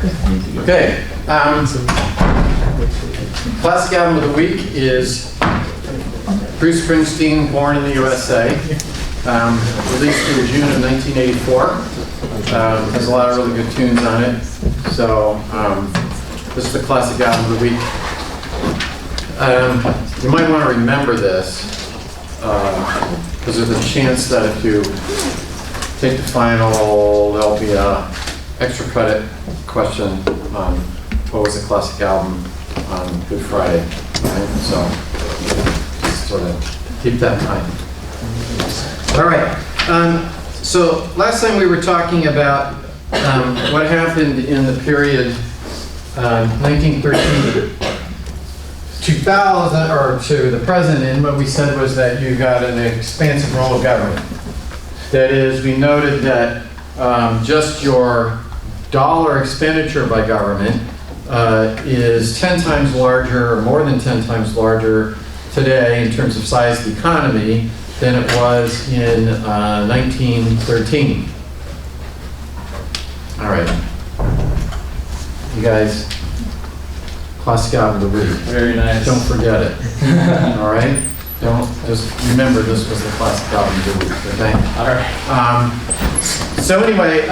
Okay. Classic album of the week is Bruce Springsteen, Born in the USA, released in June of 1984. Has a lot of really good tunes on it. So this is the classic album of the week. You might want to remember this because there's a chance that if you take the final, there'll be a extra credit question on what was the classic album on Good Friday. Right? So just sort of keep that in mind. All right. So last time we were talking about what happened in the period 1913 2000 or to the present, and what we said was that you got an expansive role of government. That is, we noted that just your dollar expenditure by government is 10 times larger, or more than 10 times larger today in terms of size of the economy than it was in 1913. All right. You guys, classic album of the week. Very nice. Don't forget it. All right? Don't, just remember this was the classic album of the week, okay? All right. So anyway,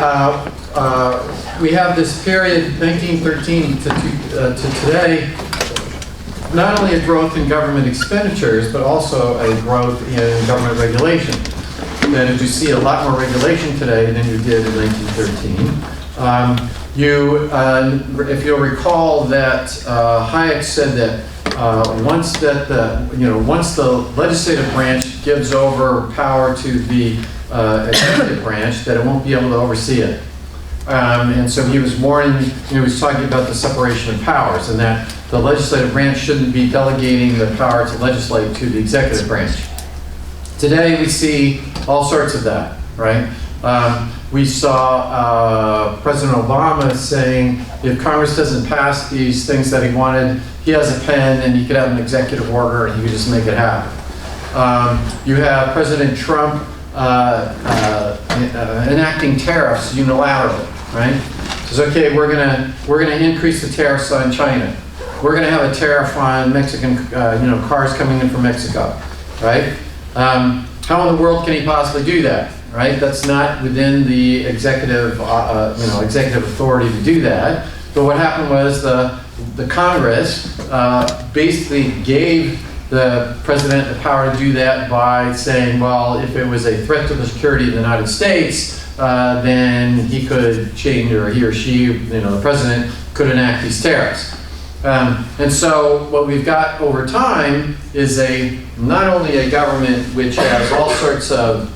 we have this period, 1913 to today, not only a growth in government expenditures, but also a growth in government regulation. And you see a lot more regulation today than you did in 1913. If you'll recall that Hayek said that once the legislative branch gives over power to the executive branch, that it won't be able to oversee it. And so he was he was talking about the separation of powers, and that the legislative branch shouldn't be delegating the power to legislate to the executive branch. Today we see all sorts of that, right? We saw President Obama saying if Congress doesn't pass these things that he wanted, he has a pen and he could have an executive order and he could just make it happen. You have President Trump enacting tariffs unilaterally, right? Says, okay, we're gonna increase the tariffs on China. We're gonna have a tariff on Mexican, cars coming in from Mexico, right? How in the world can he possibly do that? Right? That's not within the executive, executive authority to do that. But what happened was the Congress basically gave the president the power to do that by saying, well, if it was a threat to the security of the United States, then he could change, or he or she, the president could enact these tariffs. And so what we've got over time is not only a government which has all sorts of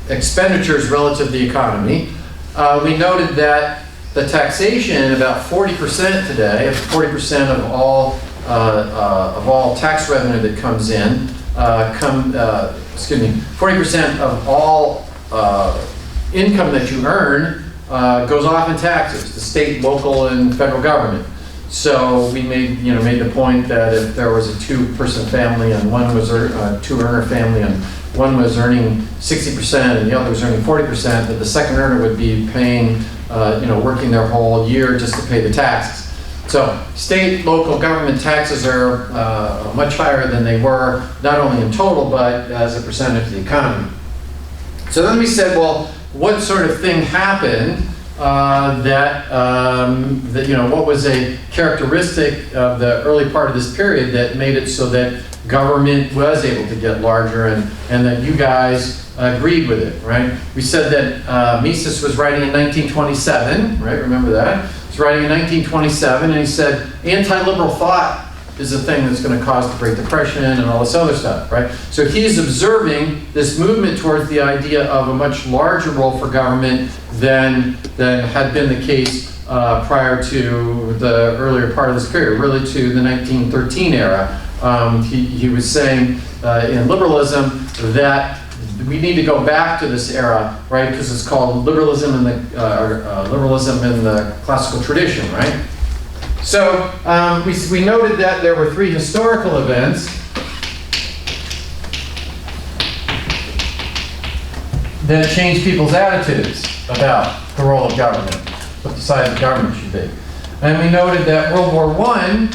expenditures relative to the economy. We noted that the taxation, about 40% today, 40% of all tax revenue that comes in, 40% of all income that you earn goes off in taxes, the state, local, and federal government. So we made the point that if there was a two-person family and one was a two-earner family and one was earning 60% and the other was earning 40%, that the second earner would be paying, working their whole year just to pay the taxes. So state, local government taxes are much higher than they were, not only in total, but as a percentage of the economy. So then we said, well, what sort of thing happened what was a characteristic of the early part of this period that made it so that government was able to get larger and that you guys agreed with it, right? We said that Mises was writing in 1927, right? Remember that? He was writing in 1927 and he said anti-liberal thought is the thing that's going to cause the Great Depression and all this other stuff, right? So he's observing this movement towards the idea of a much larger role for government than had been the case prior to the earlier part of this period, really to the 1913 era. He was saying in liberalism that we need to go back to this era, right? Because it's called liberalism in the classical tradition, right? So we noted that there were three historical events that changed people's attitudes about the role of government. what the size of government should be. And we noted that World War I,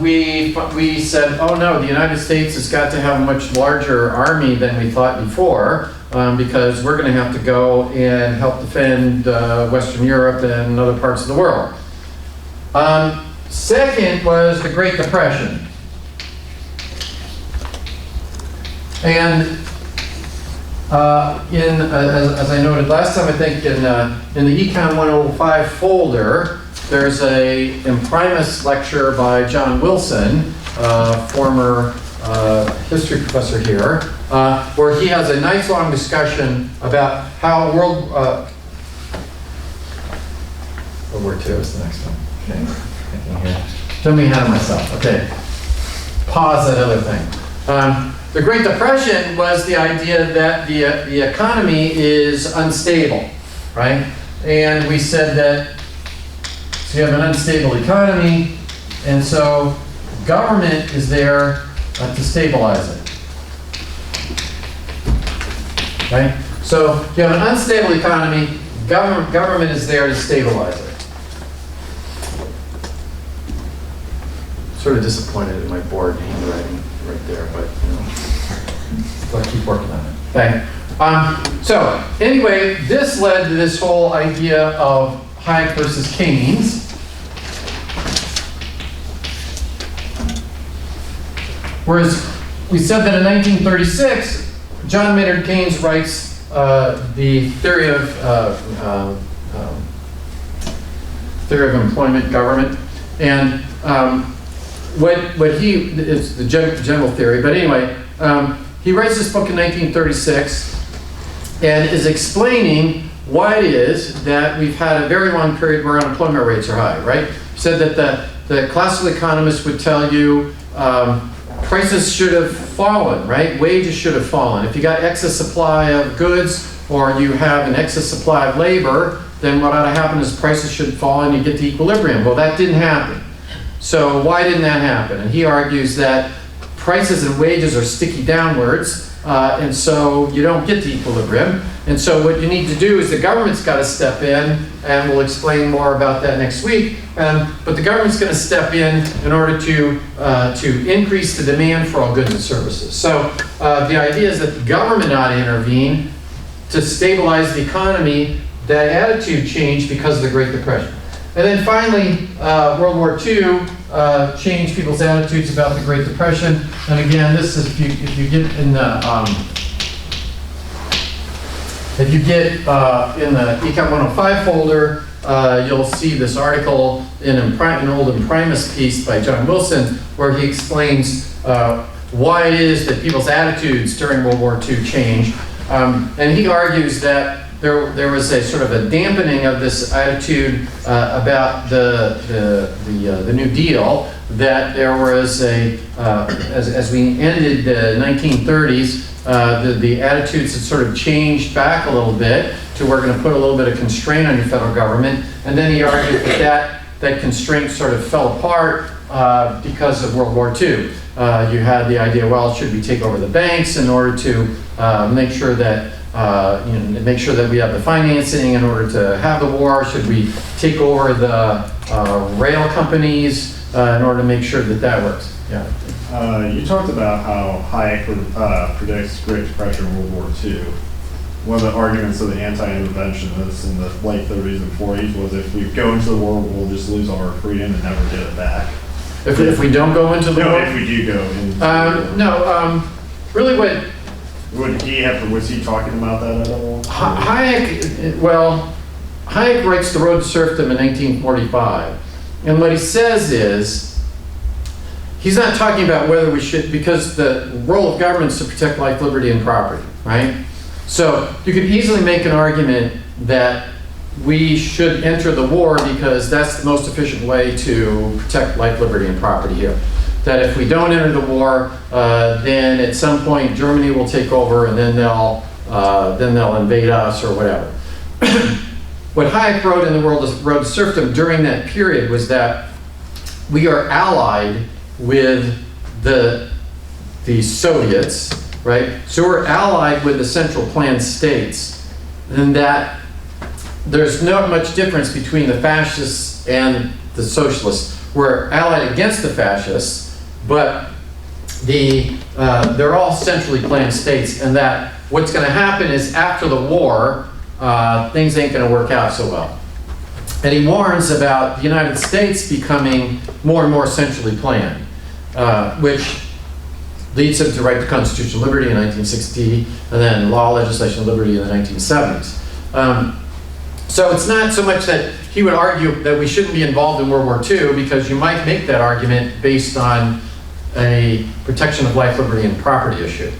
we said, oh no, the United States has got to have a much larger army than we thought before, because we're going to have to go and help defend Western Europe and other parts of the world. Second was the Great Depression. And as I noted last time, I think in the Econ 105 folder, there's a imprimis lecture by John Wilson, former history professor here, where he has a nice long discussion about how World War II is the next one. Okay, thinking here. Don't be ahead of myself. Okay, pause that other thing. The Great Depression was the idea that the economy is unstable, right? And we said that so you have an unstable economy, and so government is there to stabilize it, right? So you have an unstable economy, government is there to stabilize it. Sort of disappointed in my board handwriting right there, but you know, I'll keep working on it. Okay. So anyway, this led to this whole idea of Hayek versus Keynes. Whereas we said that in 1936, John Maynard Keynes writes the theory of employment government, and what he is the general theory. But anyway, he writes this book in 1936 and is explaining why it is that we've had a very long period where unemployment rates are high. Right? He said that the classical economists would tell you. Prices should have fallen, right? Wages should have fallen. If you got excess supply of goods or you have an excess supply of labor, then what ought to happen is prices should fall and you get to equilibrium. Well, that didn't happen. So why didn't that happen? And he argues that prices and wages are sticky downwards, and so you don't get to equilibrium. And so what you need to do is the government's got to step in, and we'll explain more about that next week. But the government's going to step in order to increase the demand for all goods and services. So the idea is that the government ought to intervene to stabilize the economy. That attitude changed because of the Great Depression. And then finally, World War II changed people's attitudes about the Great Depression. And again, this is if you get in the Econ 105 folder, you'll see this article in an old imprimis piece by John Wilson, where he explains why it is that people's attitudes during World War II changed. And he argues that there was a sort of a dampening of this attitude about the New Deal, that there was as we ended the 1930s, the attitudes had sort of changed back a little bit to we're going to put a little bit of constraint on your federal government. And then he argued that constraint sort of fell apart because of World War II. You had the idea, well, should we take over the banks in order to make sure that make sure that we have the financing in order to have the war? Should we take over the rail companies in order to make sure that that works? Yeah. You talked about how Hayek predicts Great Depression in World War II. One of the arguments of the anti-interventionists in the late 30s and 40s was if we go into the war, we'll just lose all our freedom and never get it back. If we don't go into the war? No, if we do go into really what... Was he talking about that at all? Hayek writes The Road to Serfdom in 1945. And what he says is, he's not talking about whether we should, because the role of government is to protect life, liberty, and property, right? So you could easily make an argument that we should enter the war because that's the most efficient way to protect life, liberty, and property here. That if we don't enter the war, then at some point Germany will take over, and then they'll invade us or whatever. What Hayek wrote in The Road to Serfdom during that period was that we are allied with the Soviets, right? So we're allied with the Central Planned States, and that there's not much difference between the fascists and the socialists. We're allied against the fascists, but they're all centrally planned states, and that what's going to happen is after the war, things ain't going to work out so well. And he warns about the United States becoming more and more centrally planned, which leads him to write the Constitution of Liberty in 1960, and then Law, Legislation, and Liberty in the 1970s. So it's not so much that he would argue that we shouldn't be involved in World War II, because you might make that argument based on a protection of life, liberty, and property issue.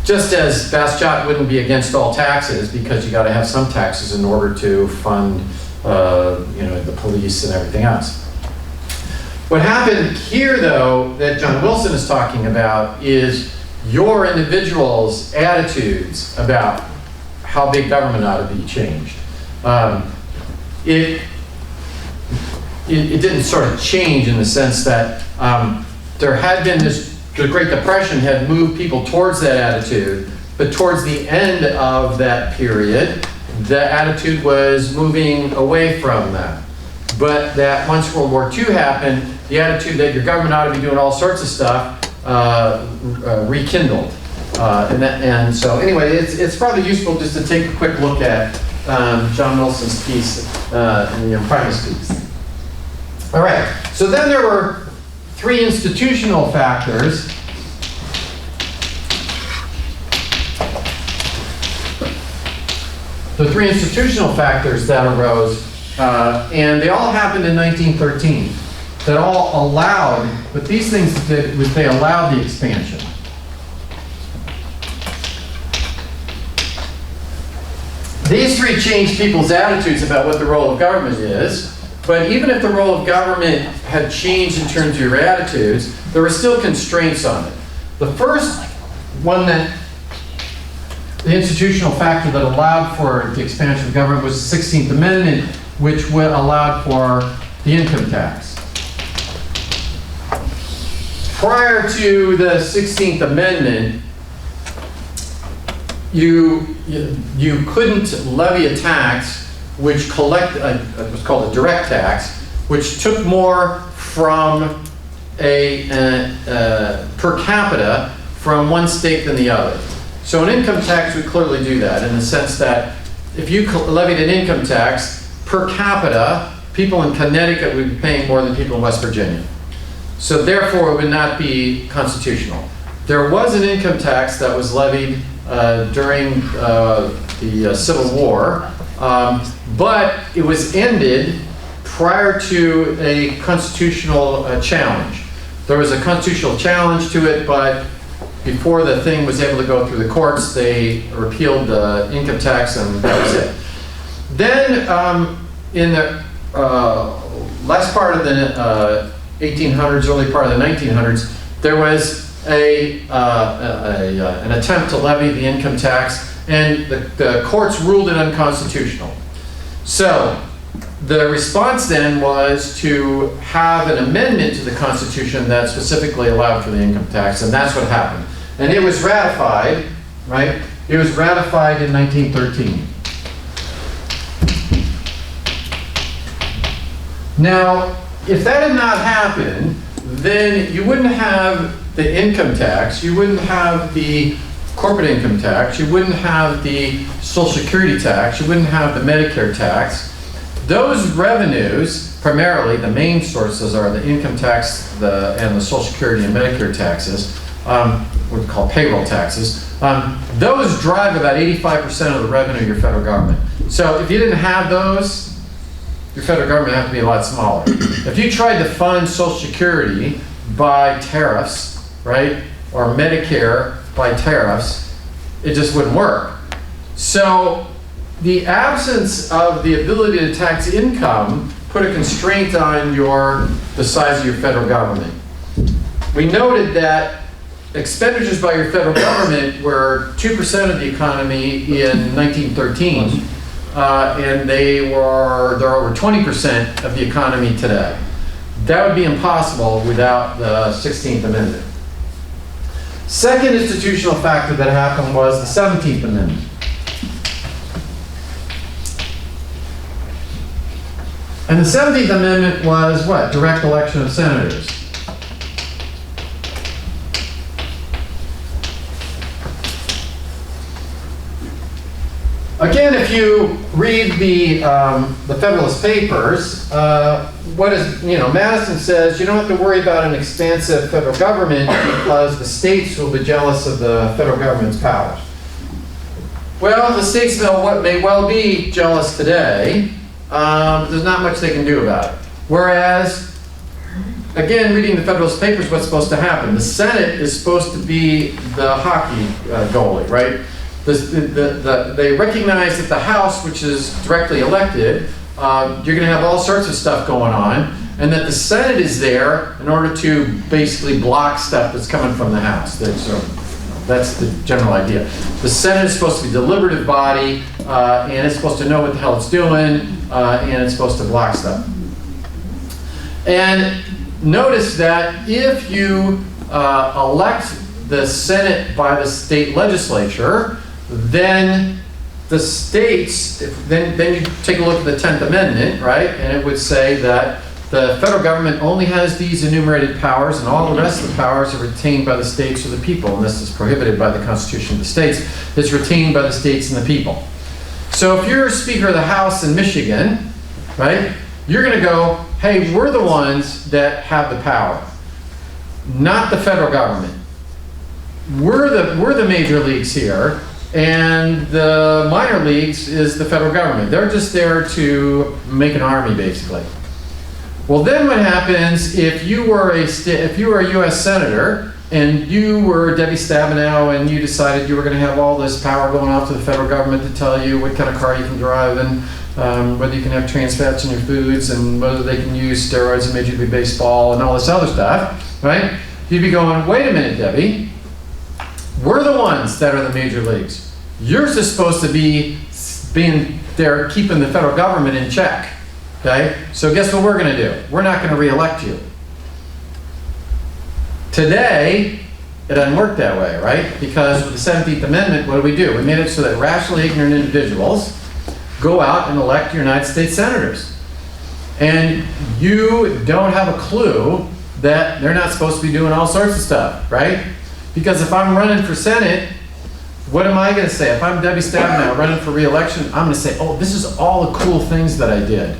Just as Bastiat wouldn't be against all taxes, because you got to have some taxes in order to fund the police and everything else. What happened here, though, that John Wilson is talking about is your individual's attitudes about how big government ought to be changed. It didn't sort of change in the sense that there had been the Great Depression had moved people towards that attitude, but towards the end of that period, the attitude was moving away from that. But that once World War II happened, the attitude that your government ought to be doing all sorts of stuff rekindled. And so anyway, it's probably useful just to take a quick look at John Wilson's piece in the Primus piece. All right, so then there were three institutional factors. The three institutional factors that arose, and they all happened in 1913, that all allowed, but these things did was they allowed the expansion. These three changed people's attitudes about what the role of government is, but even if the role of government had changed in terms of your attitudes, there were still constraints on it. The first one the institutional factor that allowed for the expansion of government was the 16th Amendment, which allowed for the income tax. Prior to the 16th Amendment, you couldn't levy a tax which was called a direct tax, which took more from per capita from one state than the other. So an income tax would clearly do that in the sense that if you levied an income tax per capita, people in Connecticut would be paying more than people in West Virginia. So therefore it would not be constitutional. There was an income tax that was levied during the Civil War, but it was ended prior to a constitutional challenge. There was a constitutional challenge to it, but before the thing was able to go through the courts, they repealed the income tax, and that was it. Then, in the last part of the 1800s, early part of the 1900s, there was an attempt to levy the income tax, and the courts ruled it unconstitutional. So the response then was to have an amendment to the Constitution that specifically allowed for the income tax, and that's what happened. And it was ratified, right? It was ratified in 1913. Now, if that had not happened, then you wouldn't have the income tax, you wouldn't have the corporate income tax, you wouldn't have the Social Security tax, you wouldn't have the Medicare tax. Those revenues, primarily the main sources are the income tax and the Social Security and Medicare taxes, what we call payroll taxes. Those drive about 85% of the revenue of your federal government. So if you didn't have those, your federal government would have to be a lot smaller. If you tried to fund Social Security by tariffs, right, or Medicare by tariffs, it just wouldn't work. So the absence of the ability to tax income put a constraint on the size of your federal government. We noted that expenditures by your federal government were 2% of the economy in 1913, and they're over 20% of the economy today. That would be impossible without the 16th Amendment. Second institutional factor that happened was the 17th Amendment. And the 17th Amendment was what? Direct election of senators. Again, if you read the Federalist Papers, what is, Madison says you don't have to worry about an expansive federal government because the states will be jealous of the federal government's powers. Well, the states may well be jealous today. There's not much they can do about it. Whereas, again, reading the Federalist Papers, what's supposed to happen? The Senate is supposed to be the hockey goalie, right? They recognize that the House, which is directly elected, you're going to have all sorts of stuff going on, and that the Senate is there in order to basically block stuff that's coming from the House. That's the general idea. The Senate is supposed to be a deliberative body, and it's supposed to know what the hell it's doing, and it's supposed to block stuff. And notice that if you elect the Senate by the state legislature, then the states, then you take a look at the 10th Amendment, right? And it would say that the federal government only has these enumerated powers, and all the rest of the powers are retained by the states or the people, and this is prohibited by the Constitution of the states. It's retained by the states and the people. So if you're Speaker of the House in Michigan, right, you're going to go, hey, we're the ones that have the power, not the federal government. We're the major leagues here, and the minor leagues is the federal government. They're just there to make an army, basically. Well, then what happens if you were a U.S. senator and you were Debbie Stabenow and you decided you were going to have all this power going off to the federal government to tell you what kind of car you can drive and whether you can have trans fats in your foods and whether they can use steroids in Major League Baseball and all this other stuff, right? You'd be going, wait a minute, Debbie. We're the ones that are the major leagues. You're just supposed to be being there keeping the federal government in check. Okay? So guess what we're going to do? We're not going to re-elect you. Today, it doesn't work that way, right? Because with the 17th Amendment, what do? We made it so that rationally ignorant individuals go out and elect United States senators. And you don't have a clue that they're not supposed to be doing all sorts of stuff, right? Because if I'm running for Senate, what am I going to say? If I'm Debbie Stabenow running for re-election, I'm going to say, oh, this is all the cool things that I did.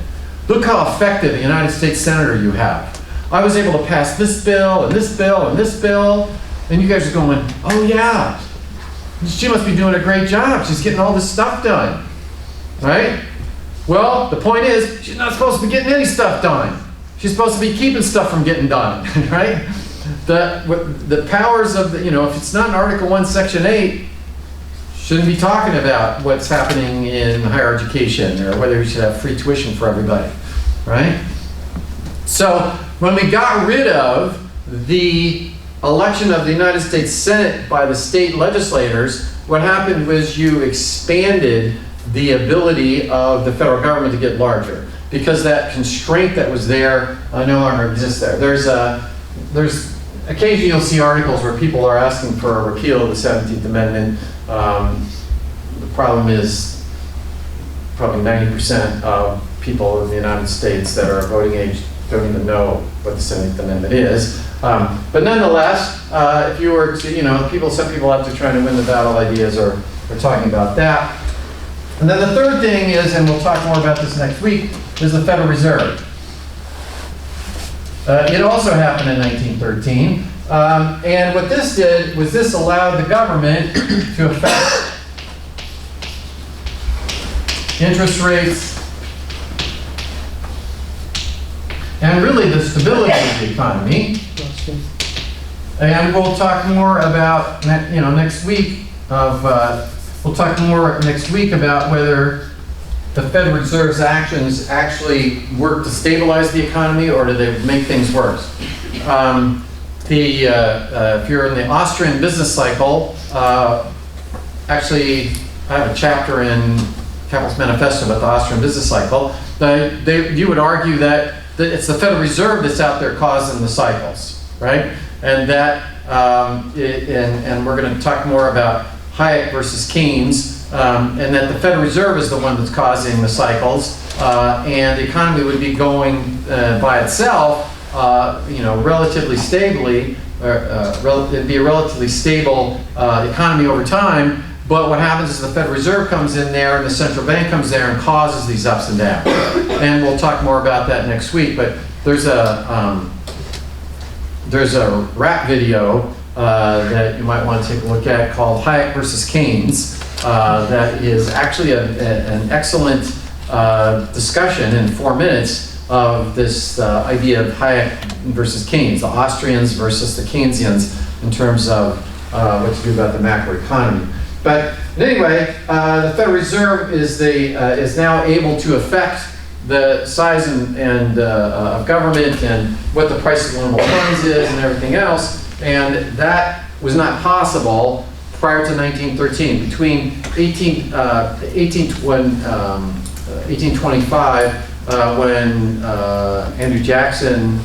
Look how effective a United States senator you have. I was able to pass this bill and this bill and this bill, and you guys are going, oh yeah, she must be doing a great job. She's getting all this stuff done, right? Well, the point is, she's not supposed to be getting any stuff done. She's supposed to be keeping stuff from getting done, right? The powers of the, if it's not in Article 1, Section 8, shouldn't be talking about what's happening in higher education or whether we should have free tuition for everybody, right? So when we got rid of the election of the United States Senate by the state legislators, what happened was you expanded the ability of the federal government to get larger because that constraint that was there no longer exists there. There's occasionally you'll see articles where people are asking for a repeal of the 17th Amendment. The problem is probably 90% of people in the United States that are voting age don't even know what the 17th Amendment is. But nonetheless, if you were to, some people have to try to win the battle ideas are talking about that. And then the third thing is, and we'll talk more about this next week, is the Federal Reserve. It also happened in 1913. And what this did was this allowed the government to affect interest rates and really the stability of the economy. And we'll talk more about next week about whether the Federal Reserve's actions actually work to stabilize the economy or do they make things worse. If you're in the Austrian business cycle, actually I have a chapter in Capitalist Manifesto about the Austrian business cycle. You would argue that it's the Federal Reserve that's out there causing the cycles, right? And that, and we're going to talk more about Hayek versus Keynes, and that the Federal Reserve is the one that's causing the cycles, and the economy would be going by itself, relatively stably, it'd be a relatively stable economy over time. But what happens is the Federal Reserve comes in there and the central bank comes there and causes these ups and downs. And we'll talk more about that next week. But there's a rap video that you might want to take a look at called Hayek versus Keynes. That is actually an excellent discussion in 4 minutes of this idea of Hayek versus Keynes, the Austrians versus the Keynesians in terms of what to do about the macroeconomy. But anyway, the Federal Reserve is now able to affect the size of government and what the price of loanable funds is and everything else, and that was not possible prior to 1913. Between 1825, when Andrew Jackson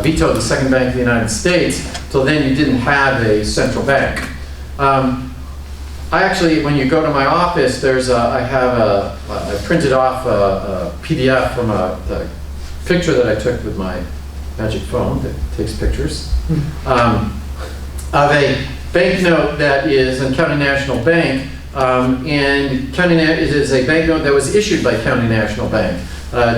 vetoed the Second Bank of the United States, till then you didn't have a central bank. I actually, when you go to my office, I printed off a PDF from a picture that I took with my magic phone that takes pictures, of a banknote that is in County National Bank, and it is a banknote that was issued by County National Bank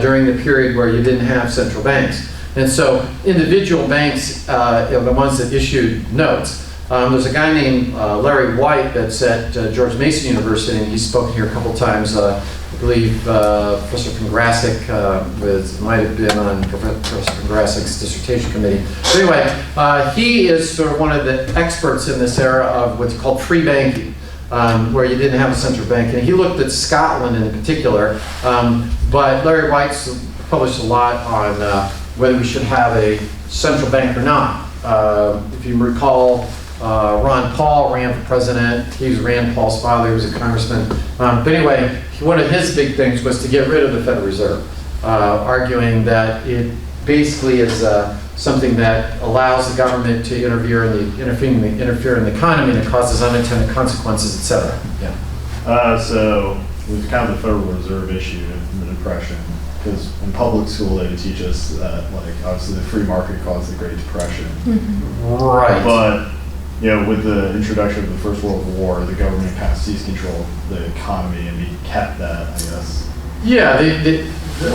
during the period where you didn't have central banks. And so individual banks are the ones that issued notes. There's a guy named Larry White that's at George Mason University, and he's spoken here a couple times. I believe Professor Kongrasic might have been on Professor Kongrasic's dissertation committee. But anyway, he is sort of one of the experts in this era of what's called free banking, where you didn't have a central bank. And he looked at Scotland in particular, but Larry White's published a lot on whether we should have a central bank or not. If you recall, Ron Paul ran for president. He was Rand Paul's father. He was a congressman. But anyway, one of his big things was to get rid of the Federal Reserve, arguing that it basically is something that allows the government to interfere in the economy, and it causes unintended consequences, etc. Yeah. So it was kind of the Federal Reserve issue in the Depression, because in public school they would teach us that, like, obviously the free market caused the Great Depression. Right. But with the introduction of the First World War, the government kind of seized control of the economy, and we kept that, I guess. Yeah.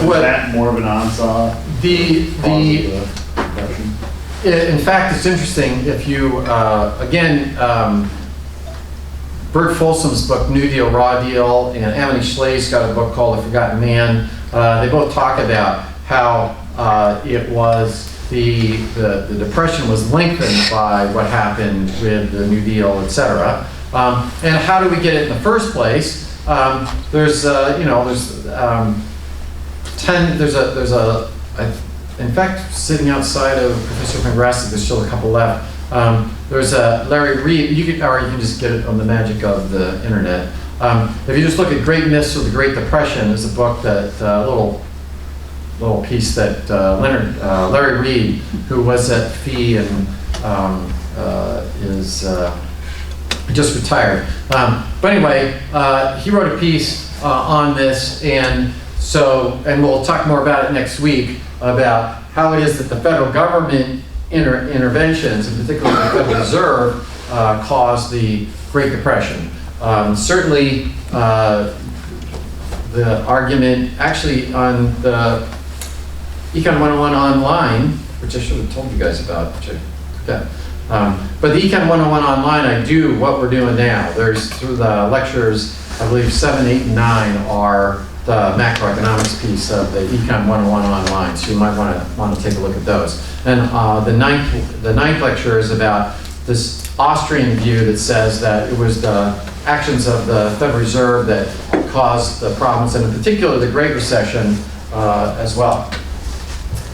Was that more of an onslaught? The Depression? In fact, it's interesting. If you Bert Folsom's book New Deal, Raw Deal, and Amity Shlaes got a book called The Forgotten Man. They both talk about how it was the Depression was lengthened by what happened with the New Deal, etc. And how do we get it in the first place? In fact, sitting outside of Professor Kongrasic, there's still a couple left. There's a Larry Reed, you can just get it on the magic of the internet. If you just look at Great Myths of the Great Depression, there's a book that, little piece that Larry Reed, who was at FEE and is just retired. But anyway, he wrote a piece on this, and we'll talk more about it next week, about how it is that the federal government interventions, and particularly the Federal Reserve, caused the Great Depression. Certainly, the argument actually on the Econ 101 online, which I should have told you guys about, which I forgot. But the Econ 101 online, I do what we're doing now. There's, through the lectures, I believe 7, 8, and 9 are the macroeconomics piece of the Econ 101 online, so you might want to take a look at those. And the ninth lecture is about this Austrian view that says that it was the actions of the Federal Reserve that caused the problems, and in particular the Great Recession as well.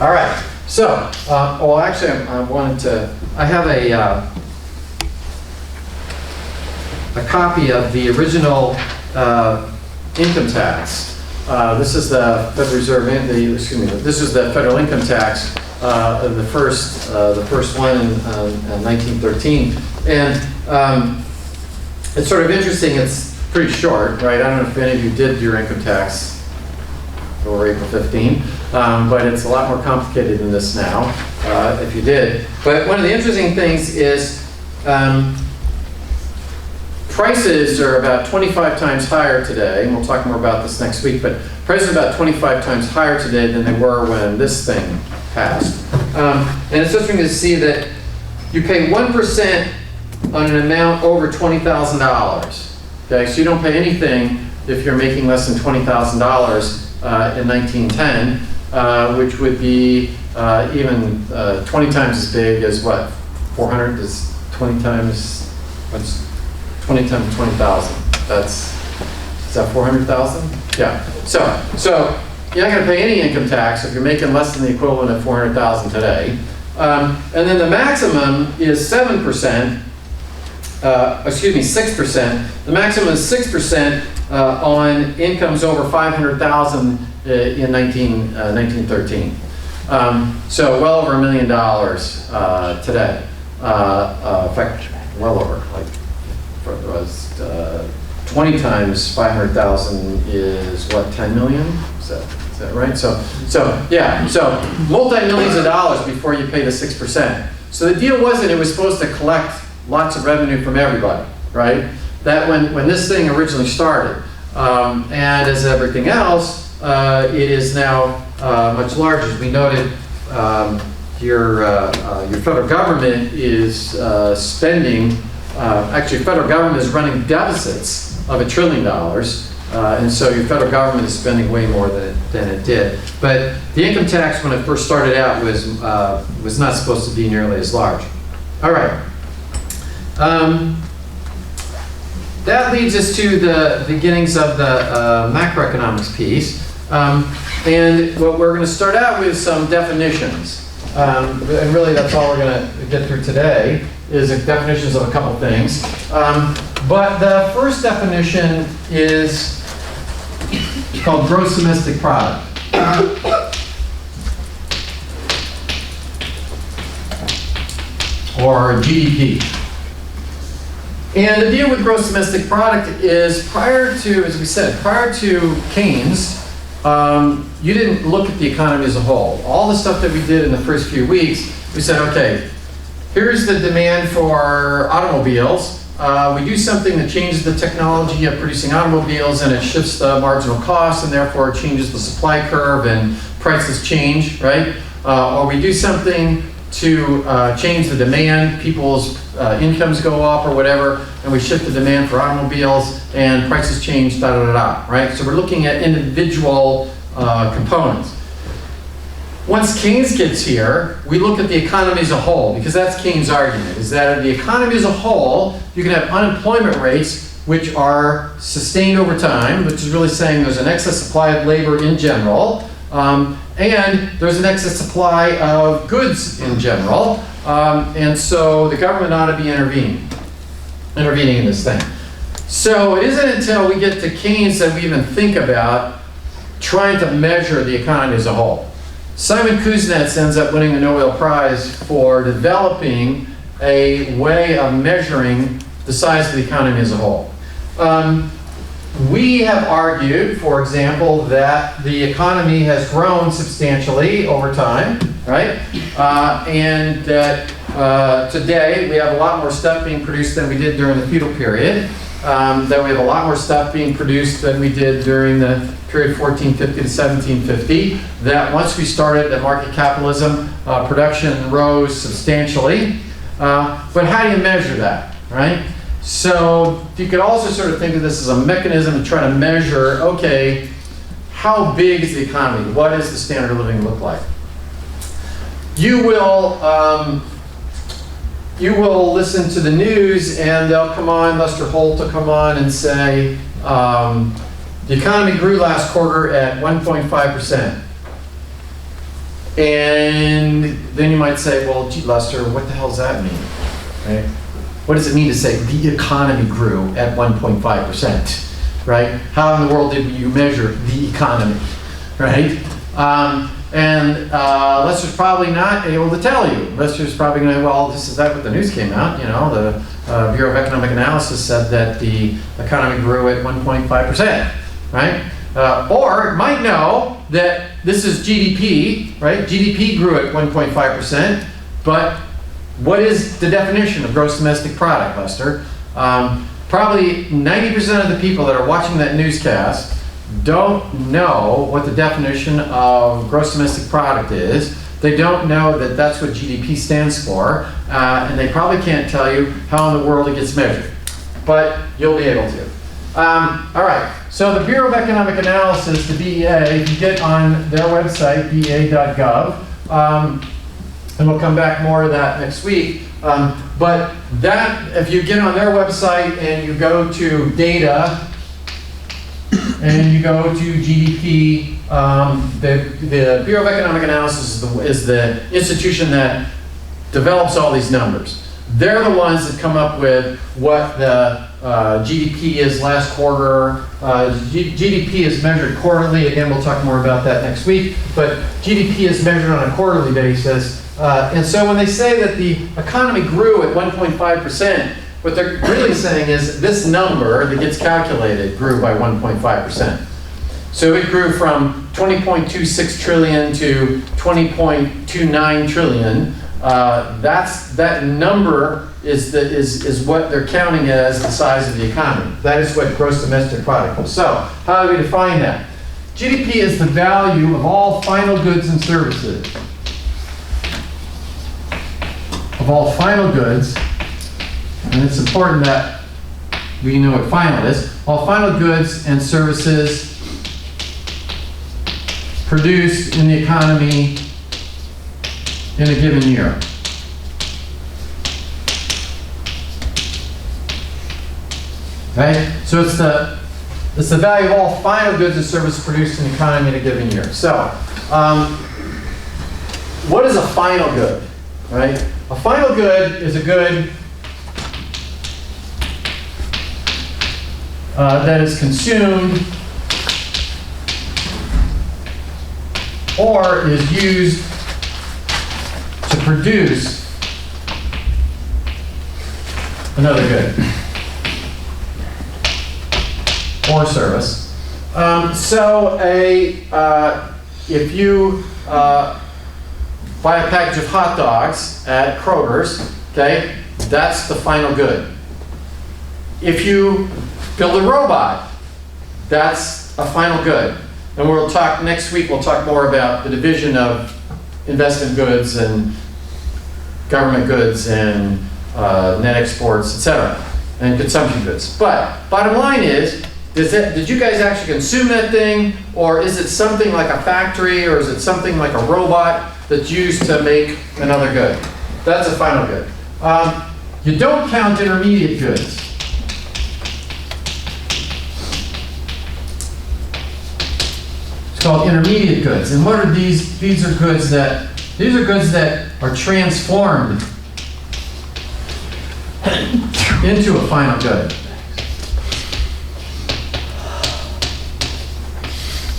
All right, so, actually I have a copy of the original income tax. This is the Federal Reserve, this is the federal income tax, the first one in 1913. And it's sort of interesting, it's pretty short, right? I don't know if any of you did your income tax. or April 15, but it's a lot more complicated than this now, if you did. But one of the interesting things is prices are about 25 times higher today, and we'll talk more about this next week, but prices are about 25 times higher today than they were when this thing passed. And it's interesting to see that you pay 1% on an amount over $20,000. Okay, so you don't pay anything if you're making less than $20,000 in 1910, which would be even 20 times as big as what? 400 is 20 times, what's 20 times 20,000? Is that 400,000? Yeah. So you're not going to pay any income tax if you're making less than the equivalent of 400,000 today. And then the maximum is 7%. 6%. The maximum is 6% on incomes over 500,000 in 1913. So well over $1 million today. In fact, well over. Like it was 20 times 500,000 is what, 10 million? Is that right? So yeah. So multi-millions of dollars before you pay the 6%. So the deal wasn't it was supposed to collect lots of revenue from everybody, right? That when this thing originally started, and as everything else, it is now much larger. As we noted, your federal government is spending. Actually, federal government is running deficits of $1 trillion, and so your federal government is spending way more than it did. But the income tax, when it first started out, was not supposed to be nearly as large. All right. That leads us to the beginnings of the macroeconomics piece. And what we're going to start out with some definitions. And really that's all we're going to get through today is definitions of a couple things. But the first definition is called gross domestic product. Or GDP. And the deal with gross domestic product is prior to, as we said, prior to Keynes, you didn't look at the economy as a whole. All the stuff that we did in the first few weeks, we said, okay, here's the demand for automobiles. We do something that changes the technology of producing automobiles and it shifts the marginal cost and therefore it changes the supply curve and prices change, right? Or we do something to change the demand, people's incomes go up or whatever, and we shift the demand for automobiles and prices change, right? So we're looking at individual components. Once Keynes gets here, we look at the economy as a whole, because that's Keynes' argument, is that in the economy as a whole, you can have unemployment rates which are sustained over time, which is really saying there's an excess supply of labor in general, and there's an excess supply of goods in general, and so the government ought to be intervening in this thing. So it isn't until we get to Keynes that we even think about trying to measure the economy as a whole. Simon Kuznets ends up winning the Nobel Prize for developing a way of measuring the size of the economy as a whole. We have argued, for example, that the economy has grown substantially over time, right? And that today we have a lot more stuff being produced than we did during the feudal period. That we have a lot more stuff being produced than we did during the period 1450 to 1750. That once we started at market capitalism, production rose substantially. But how do you measure that, right? So you could also sort of think of this as a mechanism to try to measure, okay, how big is the economy? What does the standard of living look like? You will listen to the news and they'll come on, Lester Holt will come on and say, the economy grew last quarter at 1.5%. And then you might say, well, gee, Lester, what the hell does that mean? Right? What does it mean to say the economy grew at 1.5%? Right? How in the world did you measure the economy? Right? And Lester's probably not able to tell you. Lester's probably going to, well, this is that what the news came out. You know, the Bureau of Economic Analysis said that the economy grew at 1.5%, right? Or it might know that this is GDP, right? GDP grew at 1.5%, but what is the definition of gross domestic product, Lester? Probably 90% of the people that are watching that newscast don't know what the definition of gross domestic product is. They don't know that that's what GDP stands for, and they probably can't tell you how in the world it gets measured. But you'll be able to. All right, so the Bureau of Economic Analysis, the BEA, you get on their website, bea.gov, and we'll come back more to that next week. But that, if you get on their website and you go to data, and you go to GDP, the Bureau of Economic Analysis is the institution that develops all these numbers. They're the ones that come up with what the GDP is last quarter. GDP is measured quarterly. Again, we'll talk more about that next week. But GDP is measured on a quarterly basis. And so when they say that the economy grew at 1.5%, what they're really saying is this number that gets calculated grew by 1.5%. So it grew from 20.26 trillion to 20.29 trillion. That number is what they're counting as the size of the economy. That is what gross domestic product is. So how do we define that? GDP is the value of all final goods and services. Of all final goods, and it's important that we know what final is, all final goods and services produced in the economy in a given year. Okay? So it's the value of all final goods and services produced in the economy in a given year. So, what is a final good? Right? A final good is a good that is consumed or is used to produce another good or service. If you buy a package of hot dogs at Kroger's, okay, that's the final good. If you build a robot, that's a final good. And we'll talk next week, we'll talk more about the division of investment goods and government goods and net exports, etc., and consumption goods. But bottom line is, did you guys actually consume that thing, or is it something like a factory, or is it something like a robot that's used to make another good? That's a final good. You don't count intermediate goods. It's called intermediate goods. And what are these? These are goods that are transformed into a final good.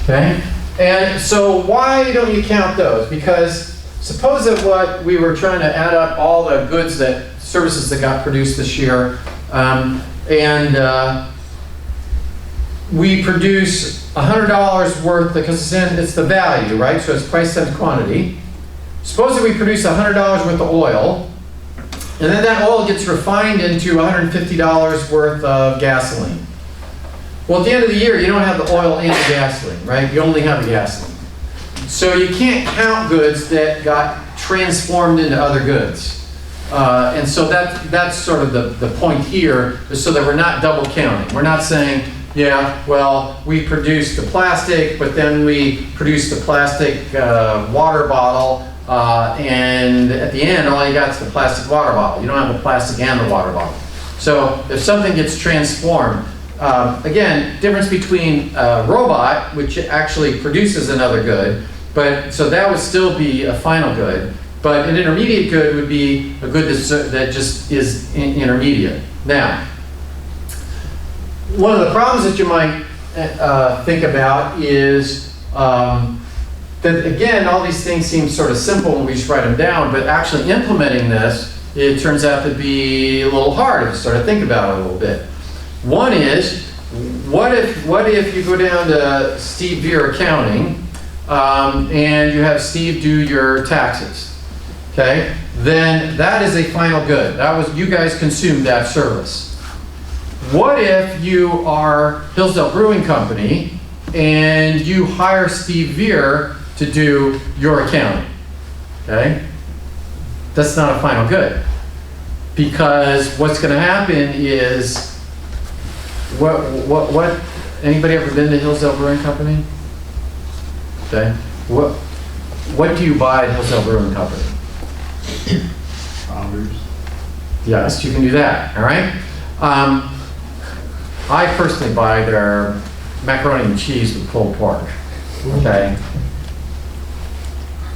Okay? And so why don't you count those? Because suppose that what we were trying to add up all the goods services that got produced this year, we produce $100 worth, because it's the value, right? So it's price times quantity. Suppose that we produce $100 worth of oil, and then that oil gets refined into $150 worth of gasoline. Well, at the end of the year, you don't have the oil and the gasoline, right? You only have the gasoline. So you can't count goods that got transformed into other goods. And so that's sort of the point here, is so that we're not double counting. We're not saying, yeah, well, we produced the plastic, but then we produced the plastic water bottle, and at the end, all you got is the plastic water bottle. You don't have the plastic and the water bottle. So if something gets transformed, again, difference between a robot, which actually produces another good, so that would still be a final good, but an intermediate good would be a good that just is intermediate. Now, one of the problems that you might think about is that, again, all these things seem sort of simple when we just write them down, but actually implementing this, it turns out to be a little hard if you start to think about it a little bit. One is, what if you go down to Steve Veer Accounting, and you have Steve do your taxes, okay? Then that is a final good. That was, you guys consumed that service. What if you are Hillsdale Brewing Company and you hire Steve Veer to do your accounting, okay? That's not a final good. Because what's gonna happen is, anybody ever been to Hillsdale Brewing Company? Okay, what do you buy at Hillsdale Brewing Company? Founders. Yes, you can do that, all right? I personally buy their macaroni and cheese with pulled pork, okay?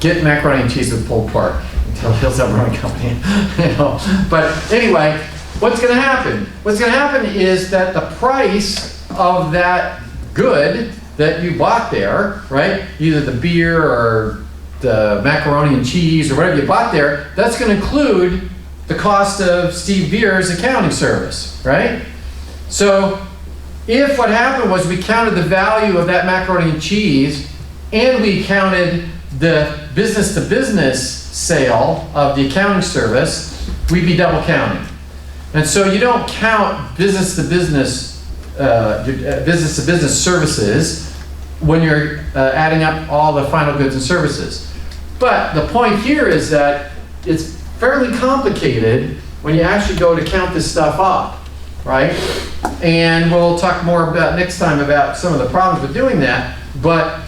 Get macaroni and cheese with pulled pork until Hillsdale Brewing Company, you know? But anyway, what's gonna happen? What's gonna happen is that the price of that good that you bought there, right? Either the beer or the macaroni and cheese or whatever you bought there, that's gonna include the cost of Steve Veer's accounting service, right? So if what happened was we counted the value of that macaroni and cheese and we counted the business-to-business sale of the accounting service, we'd be double counting. And so you don't count business-to-business services when you're adding up all the final goods and services. But the point here is that it's fairly complicated when you actually go to count this stuff up, right? And we'll talk more about next time about some of the problems with doing that, but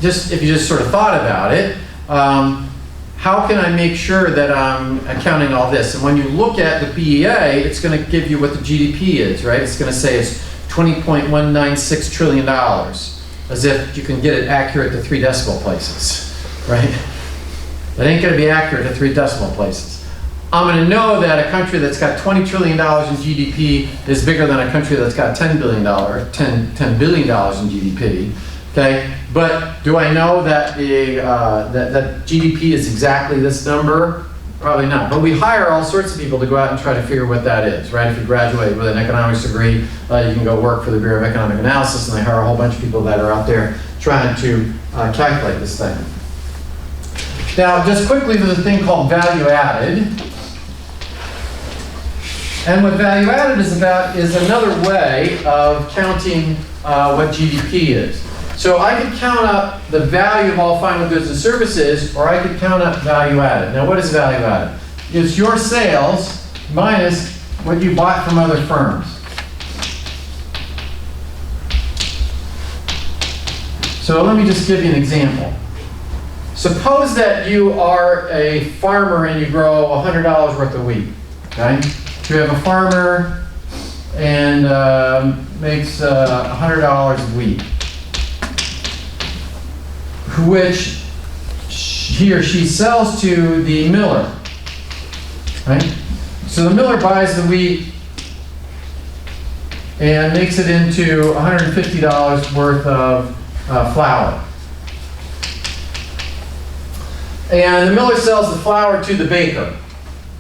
just if you just sort of thought about it, how can I make sure that I'm accounting all this? And when you look at the BEA, it's going to give you what the GDP is, right? It's going to say it's $20.196 trillion, as if you can get it accurate to 3 decimal places, right? It ain't going to be accurate to 3 decimal places. I'm going to know that a country that's got $20 trillion in GDP is bigger than a country that's got $10 billion in GDP. Okay, but do I know that that GDP is exactly this number? Probably not. But we hire all sorts of people to go out and try to figure what that is, right? If you graduate with an economics degree, you can go work for the Bureau of Economic Analysis, and they hire a whole bunch of people that are out there trying to calculate this thing. Now, just quickly, there's a thing called value added. And what value added is about is another way of counting what GDP is. So I could count up the value of all final goods and services, or I could count up value added. Now, what is value added? It's your sales minus what you bought from other firms. So let me just give you an example. Suppose that you are a farmer and you grow $100 worth of wheat, okay? You have a farmer and makes $100 of wheat, which he or she sells to the miller, right? So the miller buys the wheat and makes it into $150 worth of flour. And the miller sells the flour to the baker,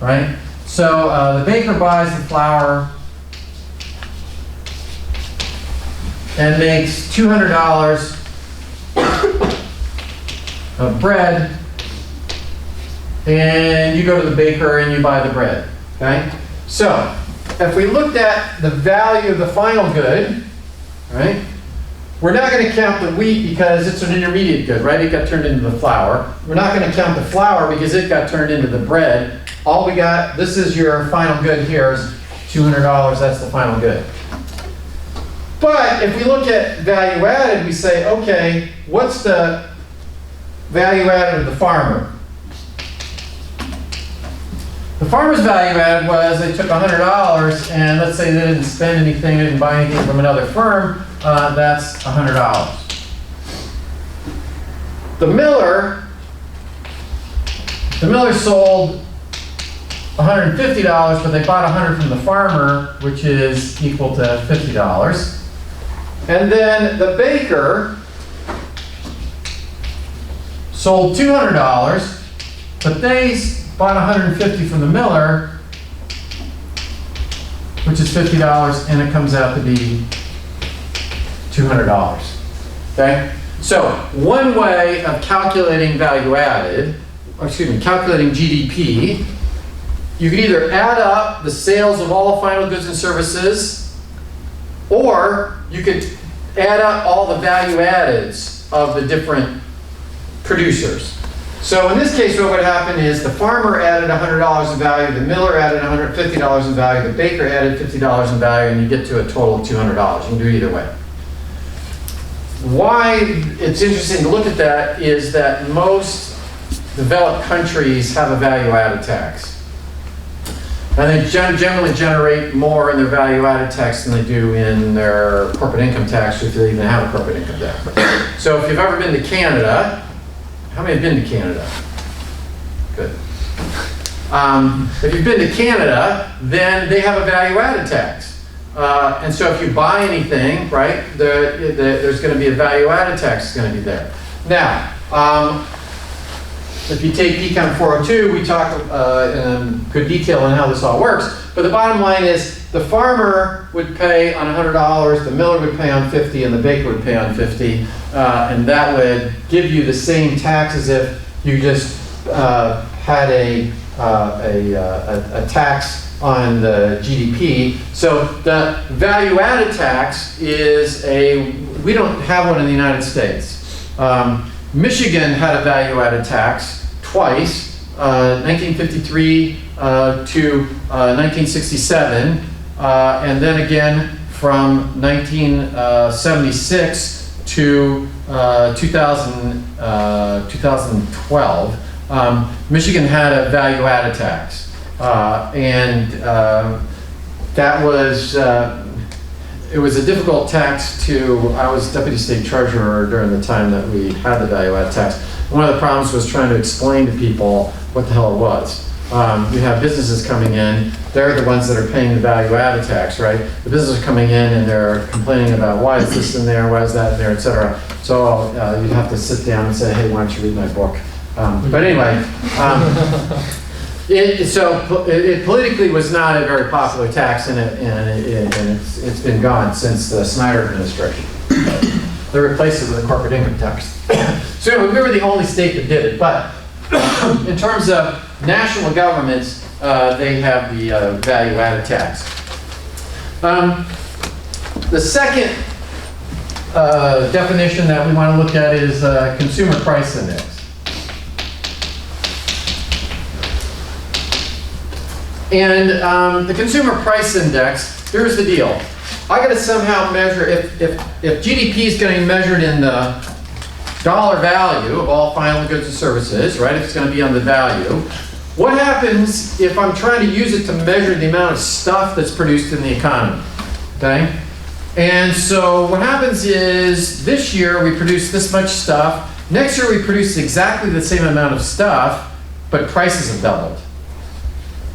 right? So the baker buys the flour and makes $200 of bread, and you go to the baker and you buy the bread, okay? So if we looked at the value of the final good, right? We're not going to count the wheat because it's an intermediate good, right? It got turned into the flour. We're not going to count the flour because it got turned into the bread. All we got, this is your final good here, is $200, that's the final good. But if we look at value added, we say, okay, what's the value added of the farmer? The farmer's value added was they took $100 and let's say they didn't spend anything, they didn't buy anything from another firm, that's $100. The miller sold $150, but they bought $100 from the farmer, which is equal to $50. And then the baker sold $200, but they bought $150 from the miller, which is $50, and it comes out to be $200. Okay? So one way of calculating value added, or excuse me, calculating GDP, you can either add up the sales of all final goods and services, or you could add up all the value addeds of the different producers. So in this case, what would happen is the farmer added $100 in value, the miller added $150 in value, the baker added $50 in value, and you get to a total of $200. You can do it either way. Why it's interesting to look at that is that most developed countries have a value-added tax. And they generally generate more in their value-added tax than they do in their corporate income tax, if they even have a corporate income tax. So if you've ever been to Canada, how many have been to Canada? Good. If you've been to Canada, then they have a value-added tax. And so if you buy anything, right, there's going to be a value-added tax that's going to be there. Now, if you take Econ 402, we talk in good detail on how this all works. But the bottom line is the farmer would pay on $100, the miller would pay on 50, and the baker would pay on 50. And that would give you the same tax as if you just had a tax on the GDP. So the value-added tax is we don't have one in the United States. Michigan had a value-added tax twice, 1953 to 1967, and then again from 1976 to 2012. Michigan had a value-added tax. That was, it was a difficult tax I was deputy state treasurer during the time that we had the value-added tax. One of the problems was trying to explain to people what the hell it was. You have businesses coming in, they're the ones that are paying the value-added tax, right? The businesses are coming in and they're complaining about why is this in there, why is that in there, et cetera. So you'd have to sit down and say, hey, why don't you read my book? But anyway, it politically was not a very popular tax, and it's been gone since the Snyder administration. They replaced it with a corporate income tax. So anyway, we were the only state that did it, but in terms of national governments, they have the value-added tax. The second definition that we want to look at is consumer price index. And the consumer price index, here's the deal. I got to somehow measure, if GDP is getting measured in the dollar value of all final goods and services, right, if it's going to be on the value, what happens if I'm trying to use it to measure the amount of stuff that's produced in the economy, okay? And so what happens is this year we produce this much stuff, next year we produce exactly the same amount of stuff, but prices have doubled.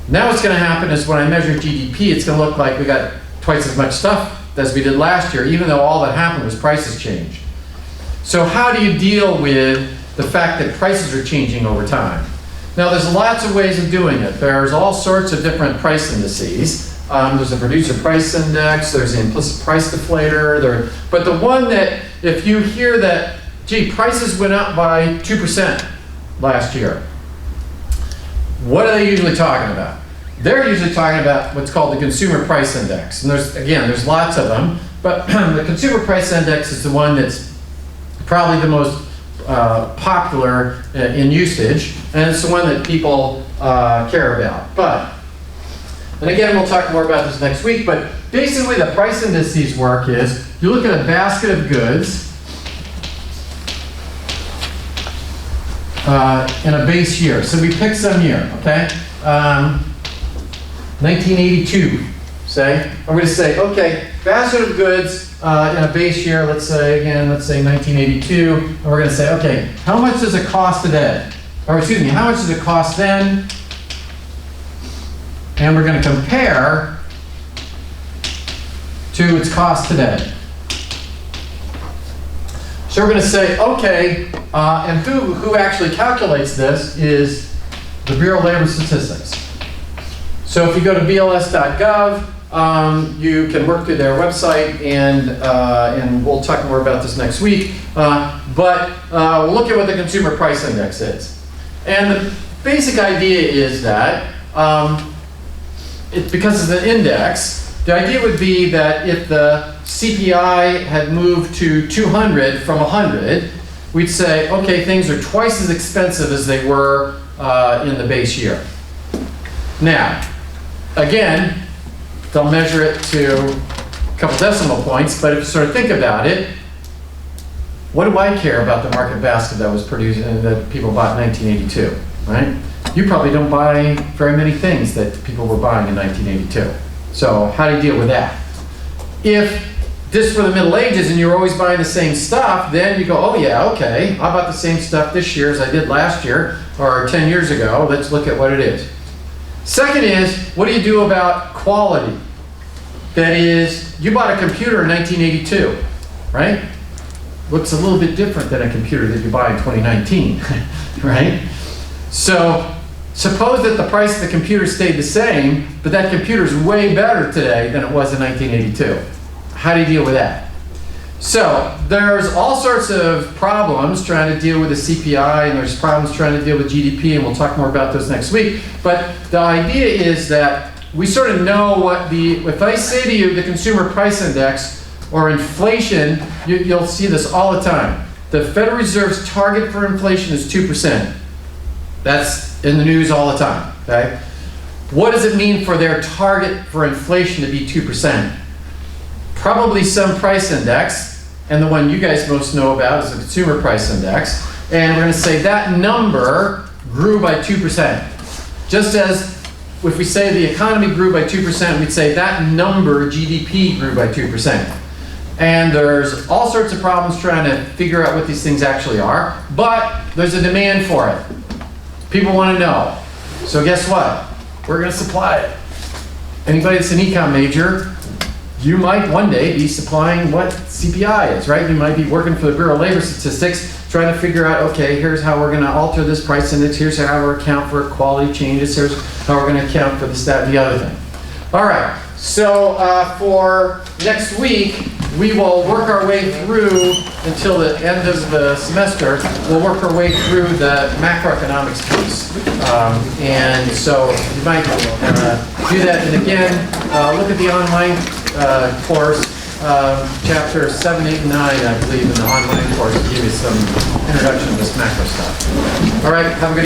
Now what's going to happen is when I measure GDP, it's going to look like we got twice as much stuff as we did last year, even though all that happened was prices changed. So how do you deal with the fact that prices are changing over time? Now there's lots of ways of doing it. There's all sorts of different price indices. There's a producer price index, there's the implicit price deflator, but the one that, if you hear that, gee, prices went up by 2% last year, what are they usually talking about? They're usually talking about what's called the consumer price index. And there's lots of them, but the consumer price index is the one that's probably the most popular in usage, and it's the one that people care about. And again, we'll talk more about this next week, but basically the price indices work is, you look at a basket of goods in a base year. So we pick some year, okay? 1982, say. I'm going to say, okay, basket of goods in a base year, let's say 1982, and we're going to say, okay, how much does it cost today? Or excuse me, how much does it cost then? And we're going to compare to its cost today. So we're going to say, okay, and who actually calculates this is the Bureau of Labor Statistics. So if you go to BLS.gov, you can work through their website, and we'll talk more about this next week. But we'll look at what the consumer price index is. And the basic idea is that because it's an index, the idea would be that if the CPI had moved to 200 from 100, we'd say, okay, things are twice as expensive as they were in the base year. Now, again, they'll measure it to a couple decimal points, but if you sort of think about it, what do I care about the market basket that was produced and that people bought in 1982, right? You probably don't buy very many things that people were buying in 1982. So how do you deal with that? If this were the Middle Ages and you were always buying the same stuff, then you go, oh yeah, okay, I bought the same stuff this year as I did last year or 10 years ago. Let's look at what it is. Second is, what do you do about quality? That is, you bought a computer in 1982, right? Looks a little bit different than a computer that you buy in 2019, right? So suppose that the price of the computer stayed the same, but that computer is way better today than it was in 1982. How do you deal with that? So there's all sorts of problems trying to deal with the CPI, and there's problems trying to deal with GDP, and we'll talk more about those next week. But the idea is that we sort of know what if I say to you the consumer price index or inflation, you'll see this all the time. The Federal Reserve's target for inflation is 2%. That's in the news all the time, okay? What does it mean for their target for inflation to be 2%? Probably some price index, and the one you guys most know about is the consumer price index, and we're going to say that number grew by 2%. Just as if we say the economy grew by 2%, we'd say that number, GDP, grew by 2%. And there's all sorts of problems trying to figure out what these things actually are, but there's a demand for it. People want to know. So guess what? We're going to supply it. Anybody that's an econ major, you might one day be supplying what CPI is, right? You might be working for the Bureau of Labor Statistics, trying to figure out, okay, here's how we're going to alter this price index, here's how we're account for quality changes, here's how we're going to account for this, that, and the other thing. All right, so for next week, we will work our way through until the end of the semester. We'll work our way through the macroeconomics piece. And so you might do that. And again, look at the online course, chapter 7, 8, and 9, I believe, in the online course to give you some introduction to this macro stuff. All right, have a good